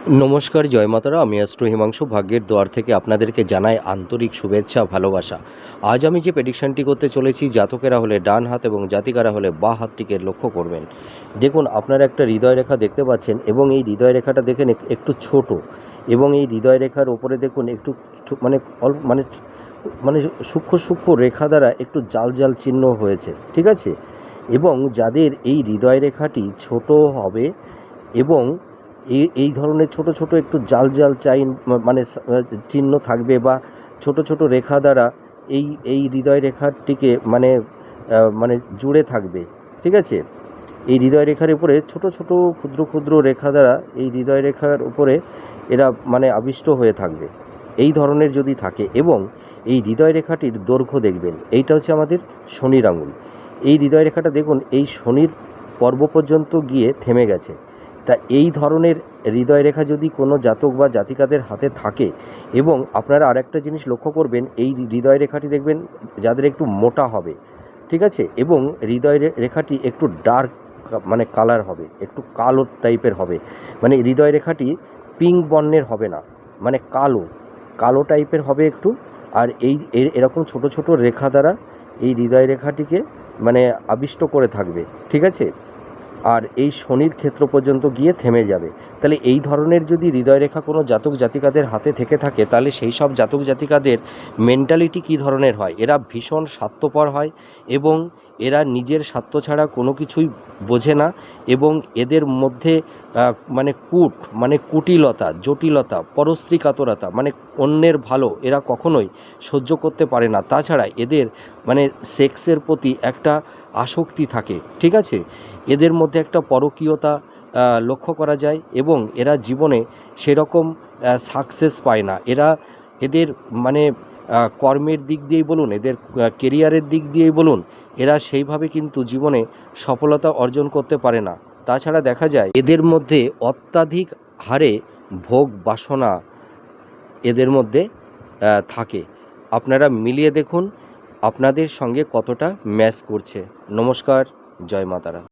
নমস্কার, জয় মাতারা। আমি অ্যাস্ট্রো হিমাংশু ভাগ্যের দুয়ার থেকে আপনাদেরকে জানাই আন্তরিক শুভেচ্ছা, ভালোবাসা। আজ আমি যে প্রেডিকশানটি করতে চলেছি, জাতকেরা হলে ডান হাত এবং জাতিকারা হলে বাঁ হাতটিকে লক্ষ্য করবেন। দেখুন, আপনারা একটা হৃদয় রেখা দেখতে পাচ্ছেন এবং এই হৃদয় রেখাটা দেখেন একটু ছোট, এবং এই হৃদয় রেখার ওপরে দেখুন একটু মানে অল্প মানে সূক্ষ্ম সূক্ষ্ম রেখা দ্বারা একটু জাল জাল চিহ্ন হয়েছে, ঠিক আছে। এবং যাদের এই হৃদয় রেখাটি ছোট হবে এবং এই ধরনের ছোট ছোট একটু জাল জাল মানে চিহ্ন থাকবে, বা ছোট ছোট রেখা দ্বারা এই হৃদয় রেখাটিকে মানে জুড়ে থাকবে, ঠিক আছে। এই হৃদয় রেখার উপরে ছোট ছোট ক্ষুদ্র ক্ষুদ্র রেখা দ্বারা এই হৃদয় রেখার উপরে এরা আবিষ্ট হয়ে থাকবে, এই ধরনের যদি থাকে। এবং এই হৃদয় রেখাটির দৈর্ঘ্য দেখবেন, এইটা হচ্ছে আমাদের শনির আঙুল। এই হৃদয় রেখাটা দেখুন এই শনির পর্ব পর্যন্ত গিয়ে থেমে গেছে। তা এই ধরনের হৃদয় রেখা যদি কোনো জাতক বা জাতিকাদের হাতে থাকে, এবং আপনারা আরেকটা জিনিস লক্ষ্য করবেন, এই হৃদয় রেখাটি দেখবেন যাদের একটু মোটা হবে, ঠিক আছে, এবং হৃদয় রেখাটি একটু ডার্ক কালার হবে, একটু কালো টাইপের হবে, হৃদয় রেখাটি পিঙ্ক বর্ণের হবে না, কালো কালো টাইপের হবে একটু। আর এরকম ছোট ছোট রেখা দ্বারা এই হৃদয় রেখাটিকে আবিষ্ট করে থাকবে, ঠিক আছে। আর এই শনির ক্ষেত্র পর্যন্ত গিয়ে থেমে যাবে। তাহলে এই ধরনের যদি হৃদয় রেখা কোনো জাতক জাতিকাদের হাতে থেকে থাকে, তাহলে সেই সব জাতক জাতিকাদের মেন্টালিটি কী ধরনের হয়? এরা ভীষণ স্বার্থপর হয় এবং এরা নিজের স্বার্থ ছাড়া কোনো কিছুই বোঝে না, এবং এদের মধ্যে কুটিলতা, জটিলতা, পরশ্রী কাতরতা, অন্যের ভালো এরা কখনোই সহ্য করতে পারে না। তাছাড়া এদের সেক্সের প্রতি একটা আসক্তি থাকে, ঠিক আছে। এদের মধ্যে একটা পরকীয়তা লক্ষ্য করা যায়, এবং এরা জীবনে সেরকম সাকসেস পায় না। এদের কর্মের দিক দিয়েই বলুন, এদের কেরিয়ারের দিক দিয়েই বলুন, এরা সেইভাবে কিন্তু জীবনে সফলতা অর্জন করতে পারে না। তাছাড়া দেখা যায় এদের মধ্যে অত্যাধিক হারে ভোগ বাসনা এদের মধ্যে থাকে। আপনারা মিলিয়ে দেখুন আপনাদের সঙ্গে কতটা ম্যাচ করছে। নমস্কার, জয় মাতারা।